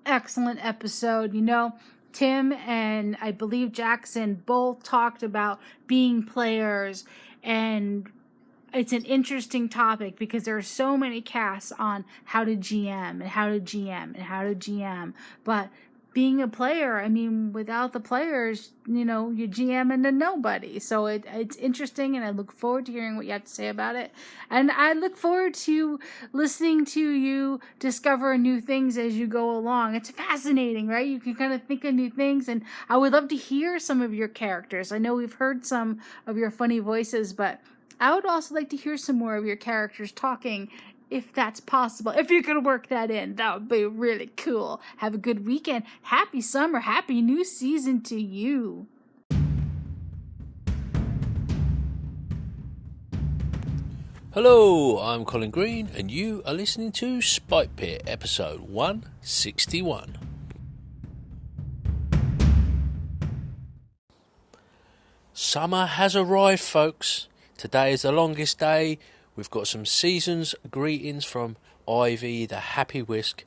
excellent episode. You know, Tim and I believe Jackson both talked about being players, and it's an interesting topic because there are so many casts on how to GM and how to GM and how to GM. But being a player, I mean, without the players, you know, you're GMing to nobody. So it's interesting, and I look forward to hearing what you have to say about it. And I look forward to listening to you discover new things as you go along. It's fascinating, right? You can kind of think of new things, and I would love to hear some of your characters. I know we've heard some of your funny voices, but I would also like to hear some more of your characters talking, if that's possible. If you could work that in, that would be really cool. Have a good weekend. Happy summer. Happy new season to you. Hello, I'm Colin Green, and you are listening to Spike Pit, episode 161. Summer has arrived, folks. Today is the longest day. We've got some season's greetings from Ivy, the happy Whisk.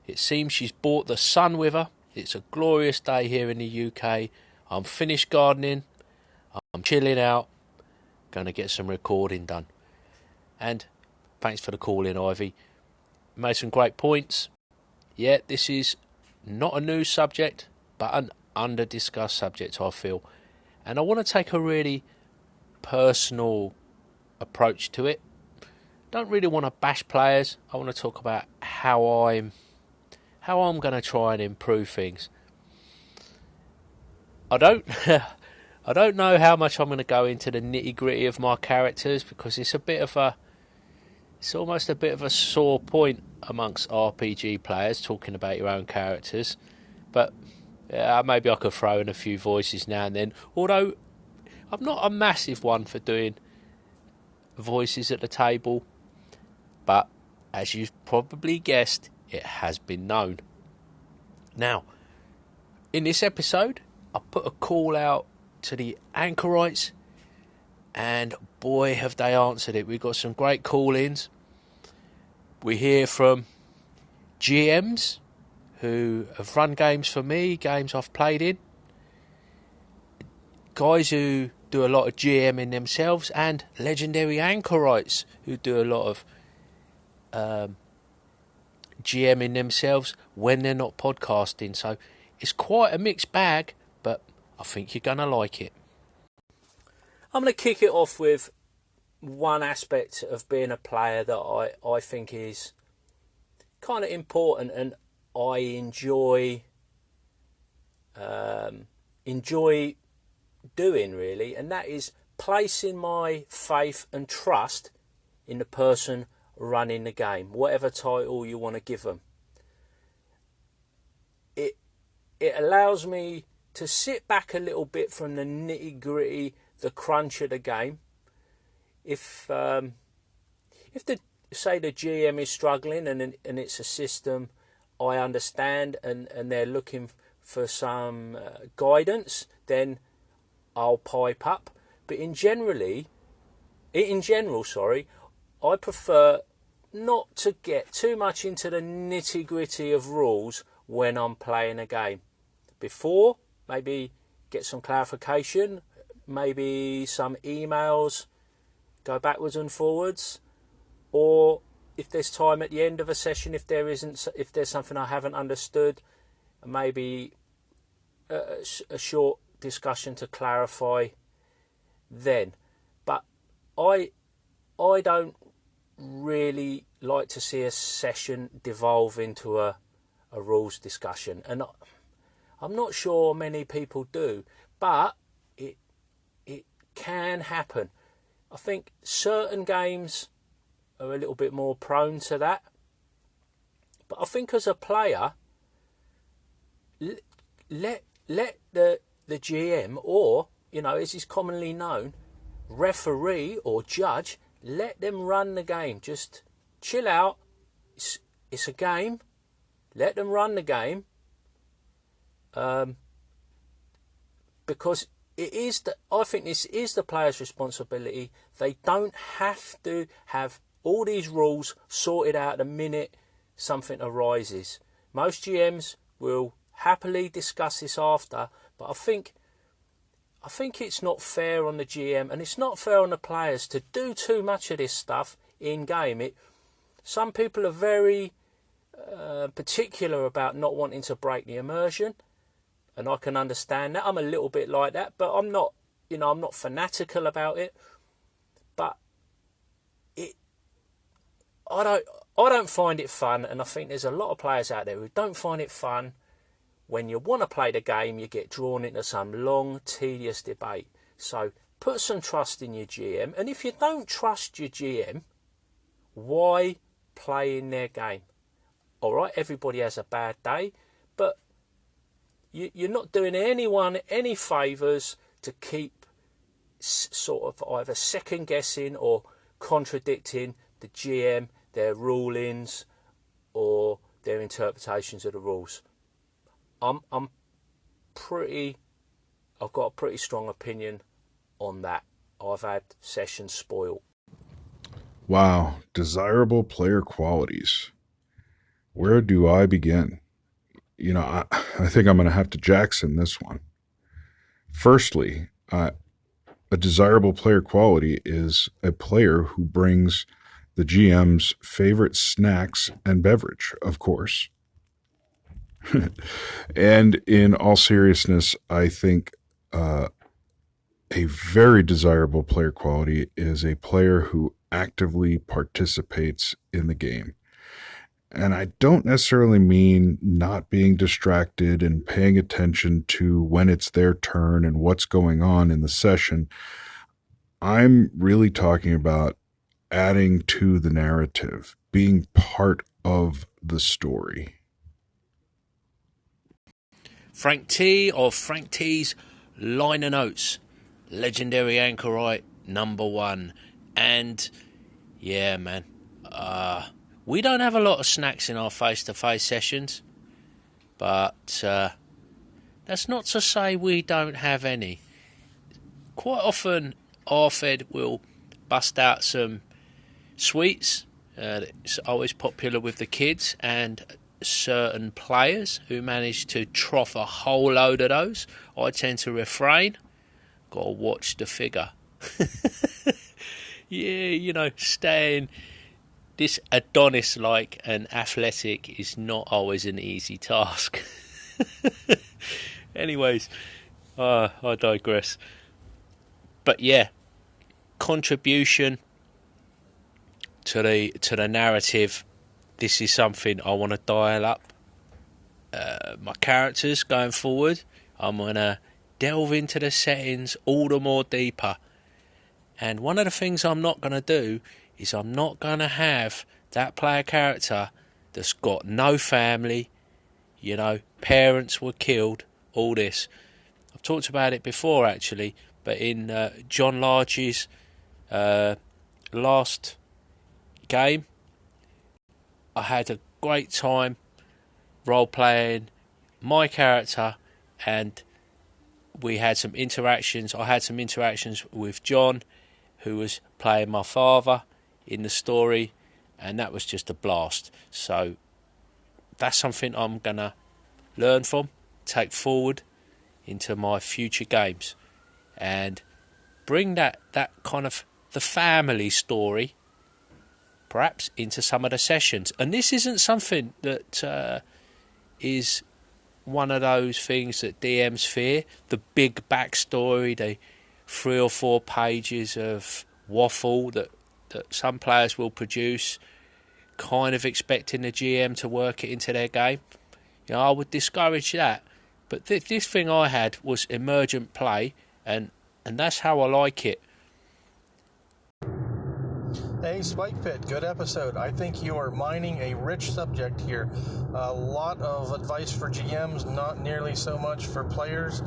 It seems she's brought the sun with her. It's a glorious day here in the UK. I'm finished gardening. I'm chilling out. Going to get some recording done. And thanks for the call in, Ivy. Made some great points. Yeah, this is not a new subject, but an under-discussed subject, I feel. And I want to take a really personal approach to it. Don't really want to bash players. I want to talk about how I'm going to try and improve things. I don't know how much I'm going to go into the nitty-gritty of my characters, because it's almost a bit of a sore point amongst RPG players talking about your own characters. But maybe I could throw in a few voices now and then. Although I'm not a massive one for doing voices at the table, but as you've probably guessed, it has been known. Now, in this episode, I put a call out to the anchorites, and boy have they answered it. We've got some great call-ins. We hear from GMs who have run games for me, games I've played in, guys who do a lot of GMing themselves, and legendary anchorites who do a lot of GMing themselves when they're not podcasting. So it's quite a mixed bag, but I think you're going to like it. I'm going to kick it off with one aspect of being a player that I think is kind of important, and I enjoy doing, really, and that is placing my faith and trust in the person running the game, whatever title you want to give them. It allows me to sit back a little bit from the nitty-gritty, the crunch of the game. If the GM is struggling and it's a system I understand and they're looking for some guidance, then I'll pipe up. But in general, I prefer not to get too much into the nitty-gritty of rules when I'm playing a game. Before, maybe get some clarification, maybe some emails, go backwards and forwards, or if there's time at the end of a session, if there's something I haven't understood, maybe a short discussion to clarify then. But I don't really like to see a session devolve into a rules discussion, and I'm not sure many people do, but it can happen. I think certain games are a little bit more prone to that, but I think as a player, let the GM, or, you know, as is commonly known, referee or judge, let them run the game. Just chill out. It's a game. Let them run the game. Because I think this is the player's responsibility. They don't have to have all these rules sorted out the minute something arises. Most GMs will happily discuss this after, but I think it's not fair on the GM and it's not fair on the players to do too much of this stuff in game. Some people are very particular about not wanting to break the immersion, and I can understand that. I'm a little bit like that, but I'm not fanatical about it. But I don't find it fun, and I think there's a lot of players out there who don't find it fun. When you want to play the game, you get drawn into some long, tedious debate. So put some trust in your GM, and if you don't trust your GM, why play in their game? All right, everybody has a bad day, but you're not doing anyone any favours to keep sort of either second guessing or contradicting the GM, their rulings or their interpretations of the rules. I've got a pretty strong opinion on that. I've had sessions spoiled. Wow, desirable player qualities. Where do I begin? I think I'm going to have to Jackson this one. Firstly, a desirable player quality is a player who brings the GM's favorite snacks and beverage, of course. And in all seriousness, I think a very desirable player quality is a player who actively participates in the game. And I don't necessarily mean not being distracted and paying attention to when it's their turn and what's going on in the session. I'm really talking about adding to the narrative, being part of the story. Frank T of Frank T's Liner Notes, legendary anchorite #1. And yeah, man, we don't have a lot of snacks in our face-to-face sessions, but that's not to say we don't have any. Quite often, RFED will bust out some sweets. It's always popular with the kids and certain players who manage to trough a whole load of those. I tend to refrain. Got to watch the figure. Yeah, staying this Adonis-like and athletic is not always an easy task. Anyways, I digress. But yeah, contribution to the narrative. This is something I want to dial up. My characters going forward, I'm going to delve into the settings all the more deeper. And one of the things I'm not going to do is I'm not going to have that player character that's got no family, parents were killed, all this. I've talked about it before, actually, but in John Large's last game, I had a great time role-playing my character, and we had some interactions. I had some interactions with John, who was playing my father in the story, and that was just a blast. So that's something I'm going to learn from, take forward into my future games, and bring that kind of the family story perhaps into some of the sessions. And this isn't something that is one of those things that DMs fear, the big backstory, the 3 or 4 pages of waffle that some players will produce, kind of expecting the GM to work it into their game. I would discourage that. But this thing I had was emergent play, and that's how I like it. Hey, Spike Pit, good episode. I think you are mining a rich subject here. A lot of advice for GMs, not nearly so much for players.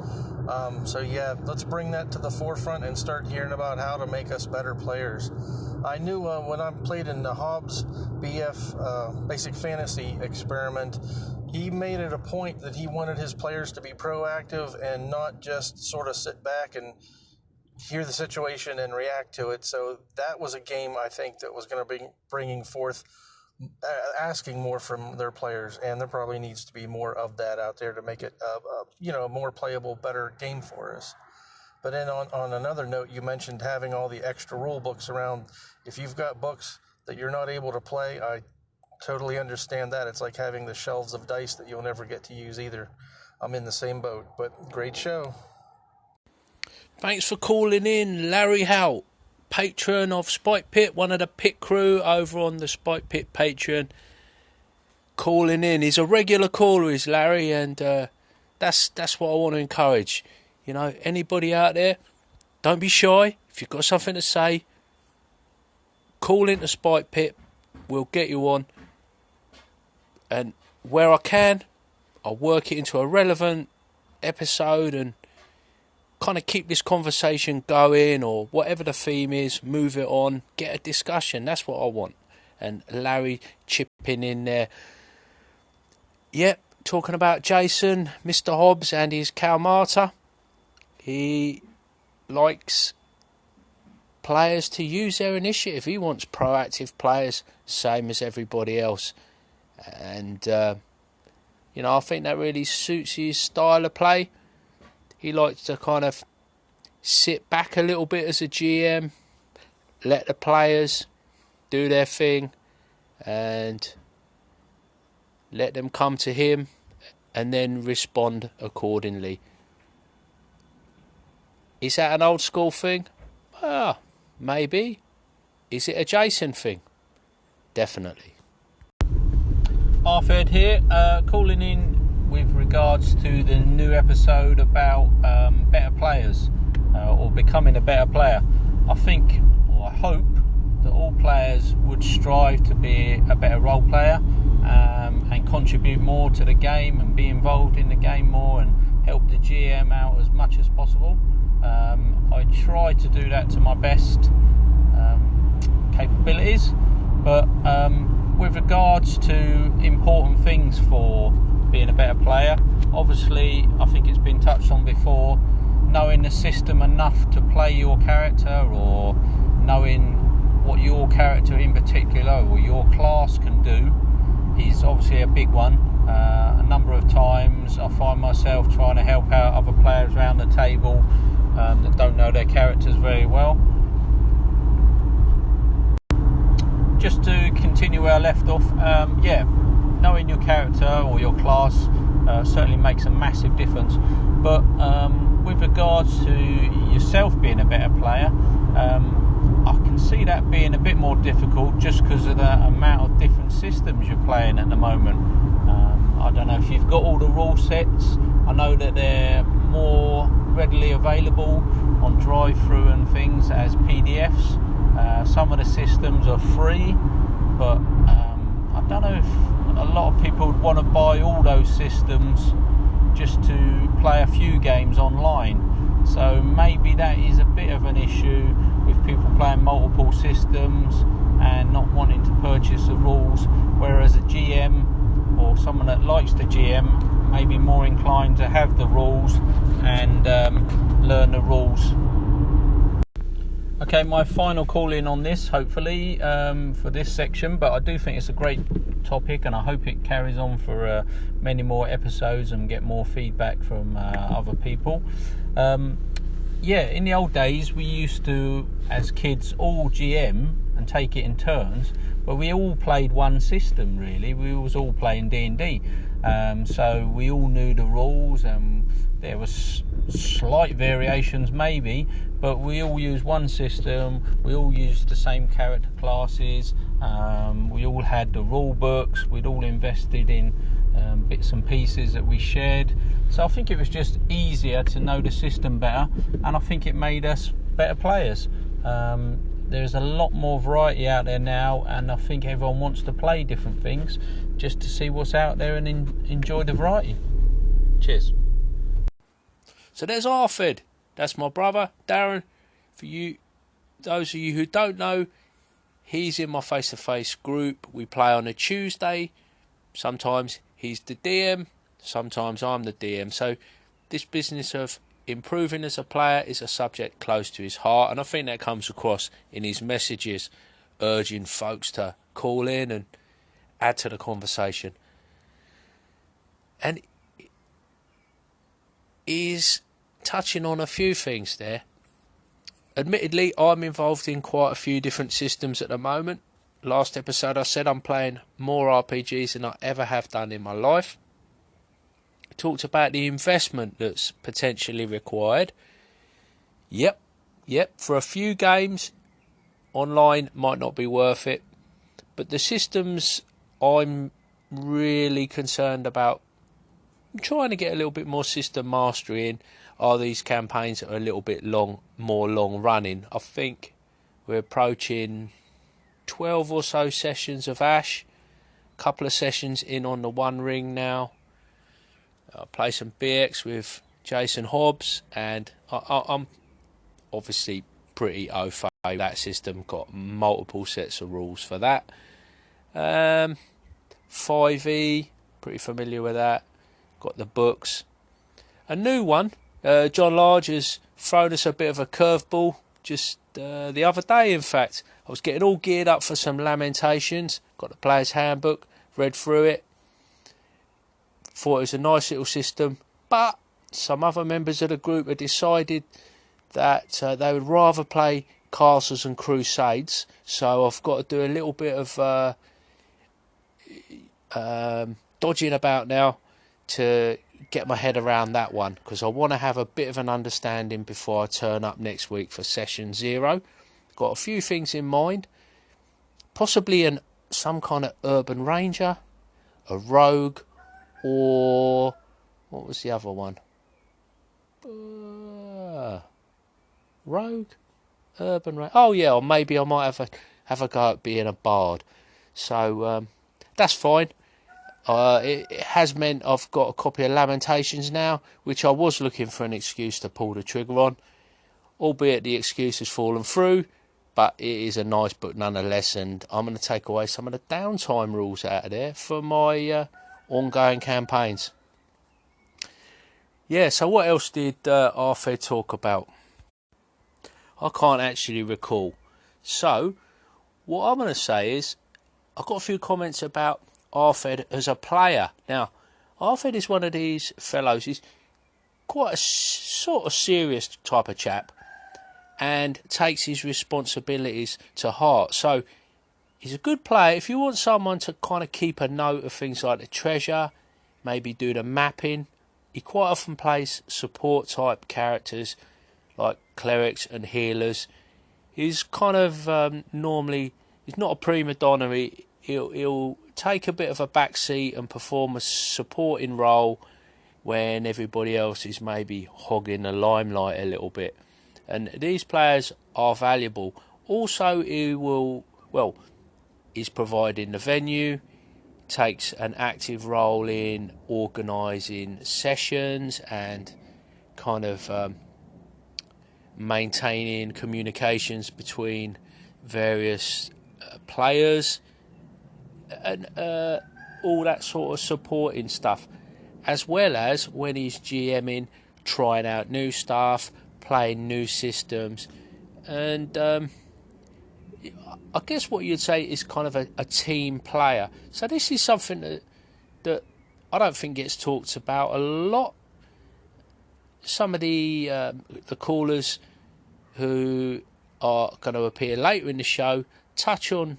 So yeah, let's bring that to the forefront and start hearing about how to make us better players. I knew when I played in the Hobbs BF Basic Fantasy experiment, he made it a point that he wanted his players to be proactive and not just sort of sit back and hear the situation and react to it. So that was a game, I think, that was going to be bringing forth asking more from their players, and there probably needs to be more of that out there to make it a more playable, better game for us. But then on another note, you mentioned having all the extra rule books around. If you've got books that you're not able to play, I totally understand that. It's like having the shelves of dice that you'll never get to use either. I'm in the same boat, but great show. Thanks for calling in, Larry Haught, patron of Spike Pit, one of the pit crew over on the Spike Pit Patreon. Calling in. He's a regular caller, is Larry, and that's what I want to encourage. You know, anybody out there, don't be shy. If you've got something to say, call into Spike Pit. We'll get you on. And where I can, I'll work it into a relevant episode and kind of keep this conversation going, or whatever the theme is, move it on, get a discussion. That's what I want. And Larry chipping in there. Yep, talking about Jason, Mr. Hobbs and his Calmata. He likes players to use their initiative. He wants proactive players, same as everybody else. And, I think that really suits his style of play. He likes to kind of sit back a little bit as a GM, let the players do their thing, and let them come to him, and then respond accordingly. Is that an old school thing? Maybe. Is it a Jason thing? Definitely. RFED here, calling in with regards to the new episode about better players, or becoming a better player. I think, or I hope, that all players would strive to be a better role player, and contribute more to the game and be involved in the game more and help the GM out as much as possible. I try to do that to my best capabilities, but with regards to important things for being a better player, obviously I think it's been touched on before, knowing the system enough to play your character, or knowing what your character in particular or your class can do, is obviously a big one. A number of times I find myself trying to help out other players around the table that don't know their characters very well. Just to continue where I left off, knowing your character or your class certainly makes a massive difference. But with regards to yourself being a better player, I can see that being a bit more difficult just because of the amount of different systems you're playing at the moment. I don't know if you've got all the rule sets. I know that they're more readily available on drive-through and things as PDFs. Some of the systems are free, but I don't know if a lot of people would want to buy all those systems just to play a few games online. So maybe that is a bit of an issue with people playing multiple systems and not wanting to purchase the rules, whereas a GM or someone that likes the GM may be more inclined to have the rules and learn the rules. Okay, my final call in on this, hopefully, for this section, but I do think it's a great topic and I hope it carries on for many more episodes and get more feedback from other people. In the old days we used to, as kids, all GM and take it in turns, but we all played one system really. We was all playing D&D, so we all knew the rules, and there was slight variations maybe, but we all used one system, we all used the same character classes, we all had the rule books, we'd all invested in bits and pieces that we shared. So I think it was just easier to know the system better, and I think it made us better players. There's a lot more variety out there now, and I think everyone wants to play different things just to see what's out there and enjoy the variety. Cheers. So there's RFED. That's my brother, Darren. For you, those of you who don't know, he's in my face-to-face group. We play on a Tuesday. Sometimes he's the DM, sometimes I'm the DM. So this business of improving as a player is a subject close to his heart, and I think that comes across in his messages, urging folks to call in and add to the conversation. And he's touching on a few things there. Admittedly, I'm involved in quite a few different systems at the moment. Last episode I said I'm playing more RPGs than I ever have done in my life. I talked about the investment that's potentially required. Yep, for a few games, online might not be worth it. But the systems I'm really concerned about, I'm trying to get a little bit more system mastery in, are these campaigns that are a little bit more long running. I think we're approaching 12 or so sessions of Ash, a couple of sessions in on the One Ring now. I'll play some BX with Jason Hobbs, and I'm obviously pretty au fait. That system got multiple sets of rules for that. 5e, pretty familiar with that. Got the books. A new one, John Large has thrown us a bit of a curveball just the other day, in fact. I was getting all geared up for some Lamentations, got the player's handbook, read through it, thought it was a nice little system, but some other members of the group had decided that they would rather play Castles and Crusades, so I've got to do a little bit of dodging about now to get my head around that one, because I want to have a bit of an understanding before I turn up next week for session 0. Got a few things in mind, possibly some kind of urban ranger, a rogue, or what was the other one? Rogue, urban ranger. Oh yeah, or maybe I might have a go at being a bard. So that's fine. It has meant I've got a copy of Lamentations now, which I was looking for an excuse to pull the trigger on, albeit the excuse has fallen through, but it is a nice book nonetheless, and I'm going to take away some of the downtime rules out of there for my ongoing campaigns. Yeah, so what else did RFED talk about? I can't actually recall. So, what I'm going to say is, I've got a few comments about RFED as a player. Now, RFED is one of these fellows. He's quite a sort of serious type of chap and takes his responsibilities to heart. So, he's a good player. If you want someone to kind of keep a note of things like the treasure, maybe do the mapping, he quite often plays support type characters like clerics and healers. He's kind of normally, he's not a prima donna. He'll take a bit of a backseat and perform a supporting role when everybody else is maybe hogging the limelight a little bit. And these players are valuable. Also, he's providing the venue, takes an active role in organising sessions and kind of maintaining communications between various players and all that sort of supporting stuff, as well as when he's GMing, trying out new stuff, playing new systems, and I guess what you'd say is kind of a team player. So this is something that I don't think gets talked about a lot. Some of the callers who are going to appear later in the show touch on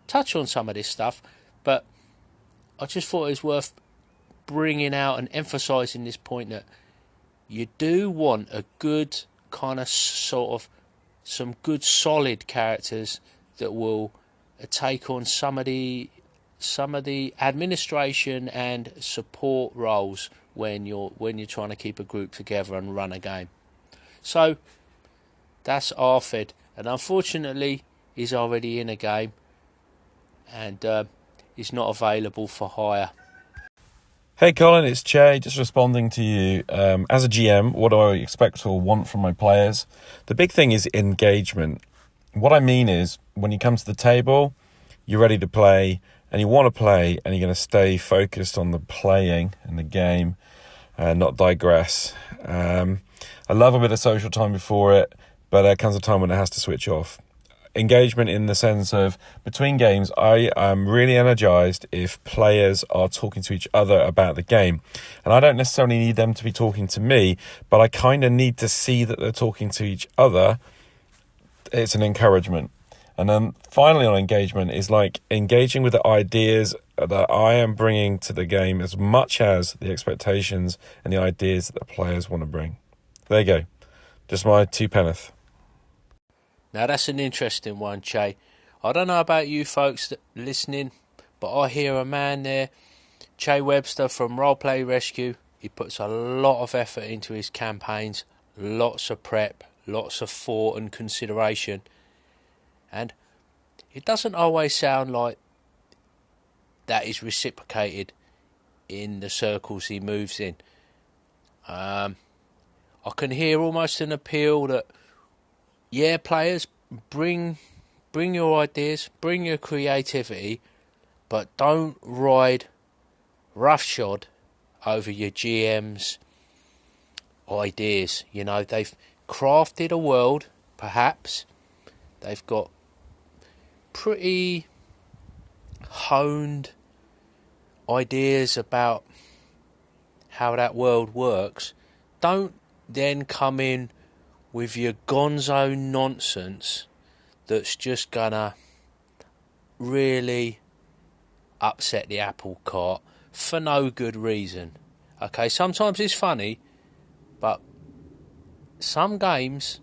some of this stuff, but I just thought it was worth bringing out and emphasising this point that you do want a good kind of sort of some good solid characters that will take on some of the administration and support roles when you're trying to keep a group together and run a game. So that's RFED, and unfortunately he's already in a game and is not available for hire. Hey Colin, it's Che, just responding to you. As a GM, what do I expect or want from my players? The big thing is engagement. What I mean is, when you come to the table, you're ready to play, and you want to play, and you're going to stay focused on the playing and the game, and not digress. I love a bit of social time before it, but there comes a time when it has to switch off. engagement in the sense of between games, I am really energized if players are talking to each other about the game. And I don't necessarily need them to be talking to me, but I kind of need to see that they're talking to each other. It's an encouragement. And then finally on engagement is like engaging with the ideas that I am bringing to the game as much as the expectations and the ideas that the players want to bring. There you go. Just my 2 penneth. Now that's an interesting one, Che. I don't know about you folks that listening, but I hear a man there, Che Webster from Roleplay Rescue. He puts a lot of effort into his campaigns, lots of prep, lots of thought and consideration. And it doesn't always sound like that is reciprocated in the circles he moves in. I can hear almost an appeal that, yeah, players, bring your ideas, bring your creativity, but don't ride roughshod over your GM's ideas. You know, they've crafted a world, perhaps. They've got pretty honed ideas about how that world works. Don't then come in with your gonzo nonsense that's just gonna really upset the apple cart for no good reason. Okay, sometimes it's funny, but some games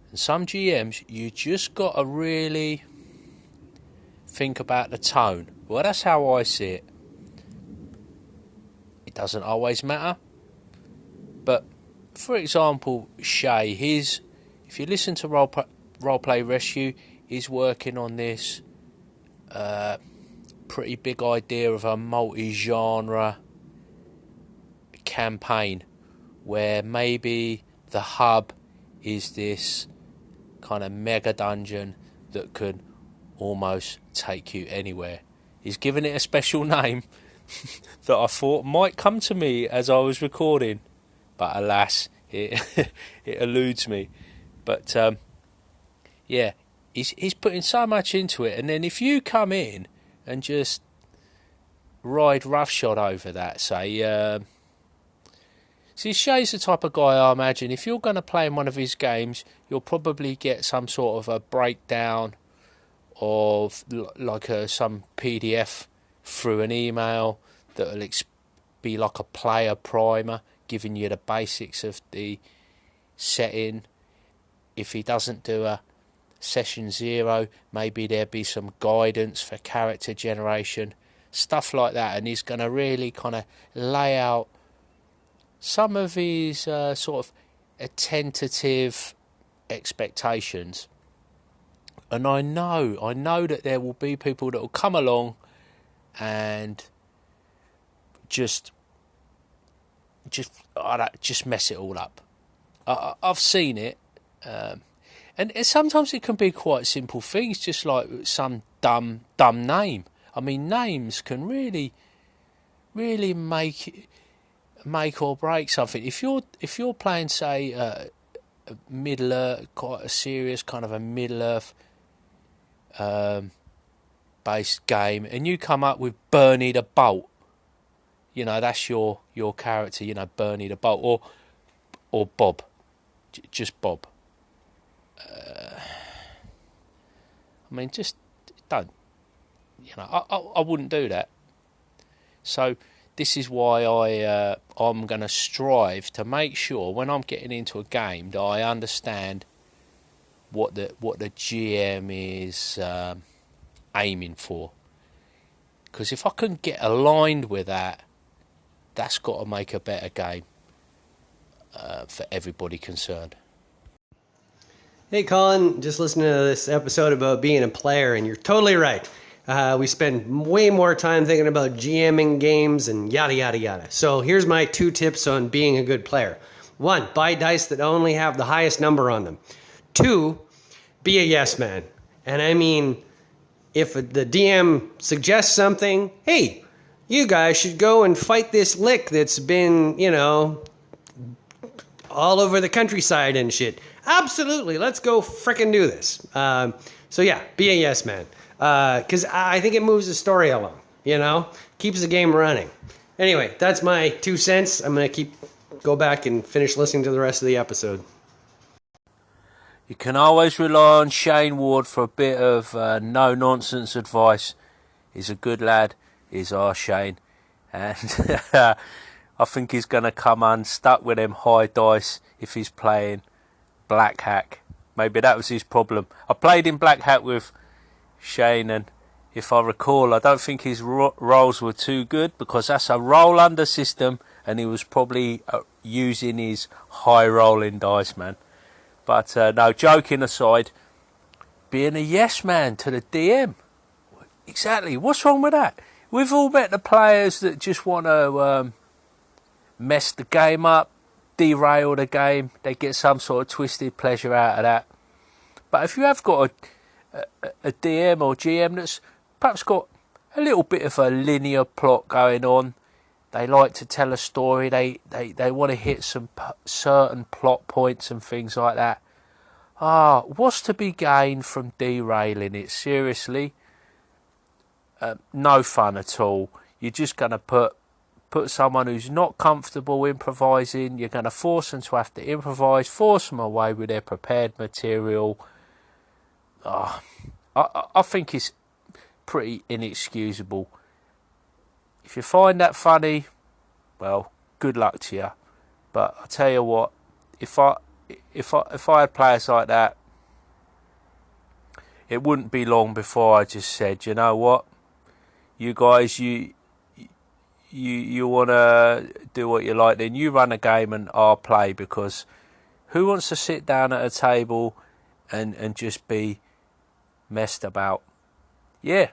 and some GMs, you just got to really think about the tone. Well, that's how I see it. It doesn't always matter. But, for example, Shay, if you listen to Roleplay Rescue, he's working on this pretty big idea of a multi-genre campaign where maybe the hub is this kind of mega dungeon that could almost take you anywhere. He's given it a special name that I thought might come to me as I was recording, but alas, it eludes me. But yeah, he's putting so much into it, and then if you come in and just ride roughshod over that, say, see, Shay's the type of guy I imagine if you're going to play in one of his games, you'll probably get some sort of a breakdown of like some PDF through an email that'll be like a player primer, giving you the basics of the setting. If he doesn't do a session 0, maybe there'll be some guidance for character generation, stuff like that, and he's going to really kind of lay out some of his sort of tentative expectations. And I know that there will be people that will come along and just mess it all up. I've seen it, and sometimes it can be quite simple things, just like some dumb name. I mean, names can really make or break something. If you're playing, say, Middle Earth, quite a serious kind of a Middle Earth based game, and you come up with Bernie the Bolt, you know, that's your character, you know, Bernie the Bolt, or Bob, just Bob. I mean, just don't, you know, I wouldn't do that. So this is why I'm going to strive to make sure when I'm getting into a game that I understand what the GM is aiming for. Because if I can get aligned with that, that's got to make a better game for everybody concerned. Hey Colin, just listening to this episode about being a player, and you're totally right. We spend way more time thinking about GMing games and yada yada yada. So here's my 2 tips on being a good player. 1, buy dice that only have the highest number on them. 2, be a yes man. And I mean, if the DM suggests something, hey, you guys should go and fight this lick that's been, you know, all over the countryside and shit. Absolutely, let's go frickin' do this. So yeah, be a yes man. Because I think it moves the story along, keeps the game running. Anyway, that's my 2 cents. I'm going to go back and finish listening to the rest of the episode. You can always rely on Shane Ward for a bit of no-nonsense advice. He's a good lad, is our Shane. And I think he's going to come unstuck with them high dice if he's playing Black Hack. Maybe that was his problem. I played in Black Hat with Shane, and if I recall, I don't think his rolls were too good, because that's a roll under system, and he was probably using his high rolling dice, man. But no, joking aside, being a yes man to the DM. Exactly. What's wrong with that? We've all met the players that just want to mess the game up, derail the game. They get some sort of twisted pleasure out of that. But if you have got a DM or GM that's perhaps got a little bit of a linear plot going on, they like to tell a story, they want to hit some certain plot points and things like that. What's to be gained from derailing it? Seriously, no fun at all. You're just going to put someone who's not comfortable improvising, you're going to force them to have to improvise, force them away with their prepared material. I think it's pretty inexcusable. If you find that funny, well, good luck to you. But I tell you what, if I had players like that, it wouldn't be long before I just said, you know what, you guys, you want to do what you like, then you run a game and I'll play, because who wants to sit down at a table and just be messed about? Yeah,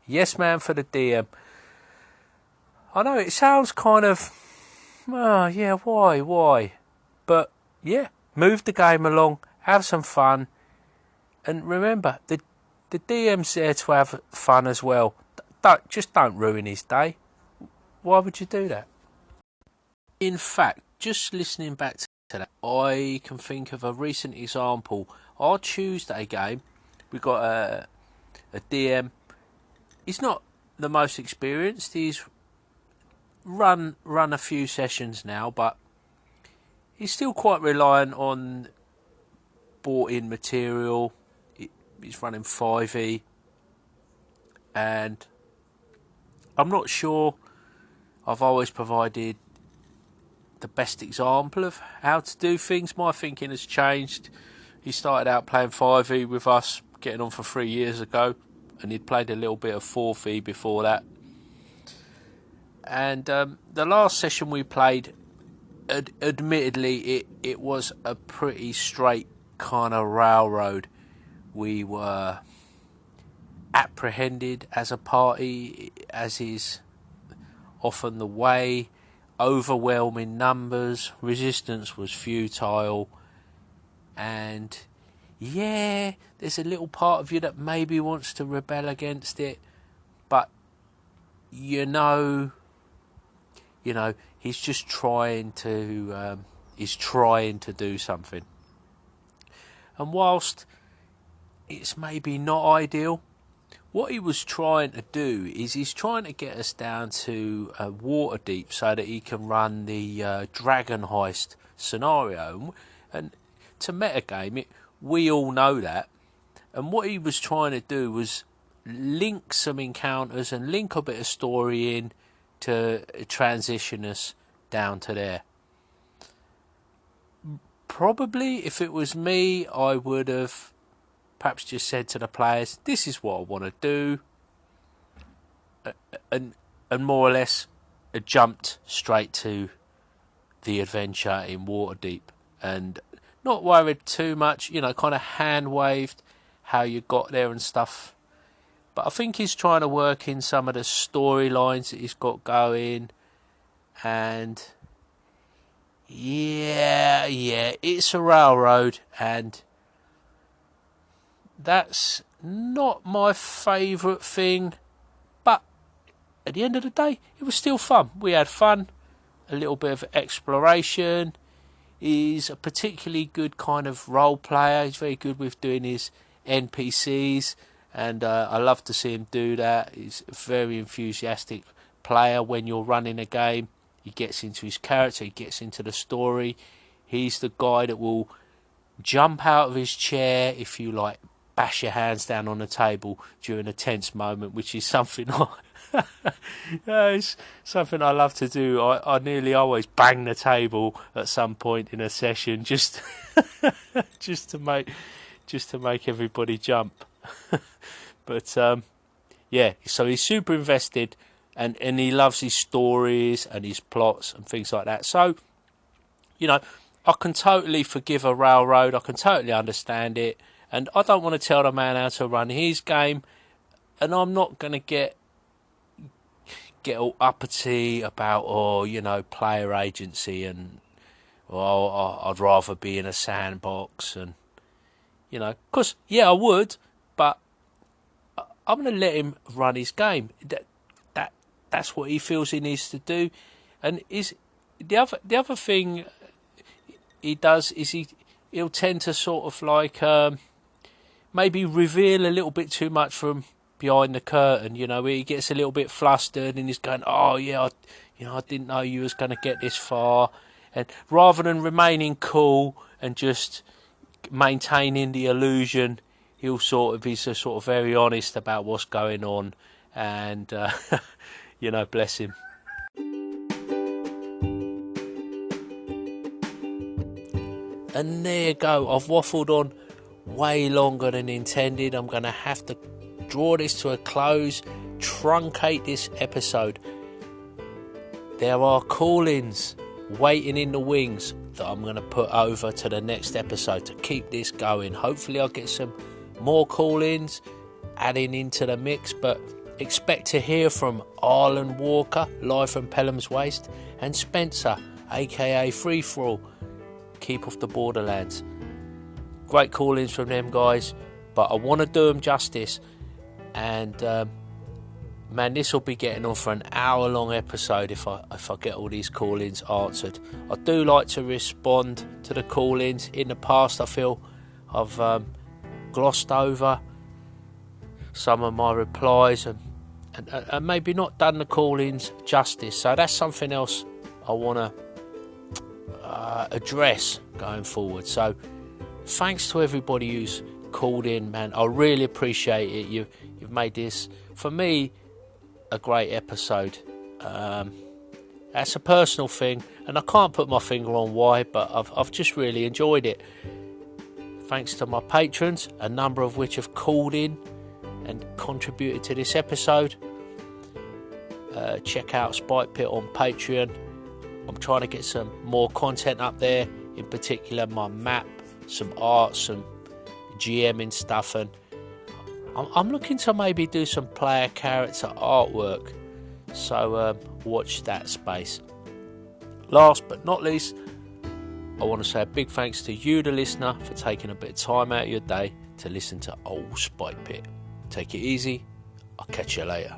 yes man for the DM. I know it sounds kind of, yeah, why? But yeah, move the game along, have some fun, and remember, the DM's there to have fun as well. Don't ruin his day. Why would you do that? In fact, just listening back to that, I can think of a recent example. Our Tuesday game, we got a DM. He's not the most experienced. He's run a few sessions now, but he's still quite reliant on bought-in material. He's running 5e, and I'm not sure I've always provided the best example of how to do things. My thinking has changed. He started out playing 5e with us, getting on for 3 years ago, and he'd played a little bit of 4e before that. And the last session we played, admittedly, it was a pretty straight kind of railroad. We were apprehended as a party, as is often the way. Overwhelming numbers, resistance was futile, and yeah, there's a little part of you that maybe wants to rebel against it, but you know, he's just trying to do something. And whilst it's maybe not ideal, what he was trying to do is he's trying to get us down to Waterdeep so that he can run the Dragon Heist scenario. And to metagame it, we all know that. And what he was trying to do was link some encounters and link a bit of story in to transition us down to there. Probably, if it was me, I would have perhaps just said to the players, this is what I want to do, and more or less jumped straight to the adventure in Waterdeep, and not worried too much, kind of hand waved how you got there and stuff. But I think he's trying to work in some of the storylines that he's got going, and yeah, it's a railroad, and that's not my favourite thing, but at the end of the day, it was still fun. We had fun, a little bit of exploration. He's a particularly good kind of role player. He's very good with doing his NPCs, and I love to see him do that. He's a very enthusiastic player when you're running a game. He gets into his character, he gets into the story. He's the guy that will jump out of his chair if you like bash your hands down on the table during a tense moment, which is something it's something I love to do. I nearly always bang the table at some point in a session just just to make everybody jump. But yeah, so he's super invested, and he loves his stories and his plots and things like that. So, you know, I can totally forgive a railroad. I can totally understand it. And I don't want to tell the man how to run his game. And I'm not going to get all uppity about, player agency and, I'd rather be in a sandbox. And, because, yeah, I would. But I'm going to let him run his game. That's what he feels he needs to do. And is the other thing he does is he'll tend to sort of like maybe reveal a little bit too much from behind the curtain. He gets a little bit flustered and he's going, oh yeah, I didn't know you was going to get this far. And rather than remaining cool and just maintaining the illusion, he's sort of very honest about what's going on. And bless him. And there you go. I've waffled on way longer than intended. I'm going to have to draw this to a close, truncate this episode. There are call-ins waiting in the wings that I'm going to put over to the next episode to keep this going. Hopefully I'll get some more call-ins adding into the mix, but expect to hear from Arlen Walker, live from Pelham's Waste, and Spencer, aka Free For All, Keep Off the Borderlands. Great call-ins from them guys, but I want to do them justice. And man, this will be getting on for an hour-long episode if I get all these call-ins answered. I do like to respond to the call-ins. In the past, I feel I've glossed over some of my replies and maybe not done the call-ins justice. So that's something else I want to address going forward. So thanks to everybody who's called in, man. I really appreciate it. You've made this, for me, a great episode. That's a personal thing, and I can't put my finger on why, but I've just really enjoyed it. Thanks to my patrons, a number of which have called in and contributed to this episode. Check out Spike Pit on Patreon. I'm trying to get some more content up there, in particular my map, some art, some GMing stuff, and I'm looking to maybe do some player character artwork, so watch that space. Last but not least, I want to say a big thanks to you, the listener, for taking a bit of time out of your day to listen to old Spike Pit. Take it easy, I'll catch you later.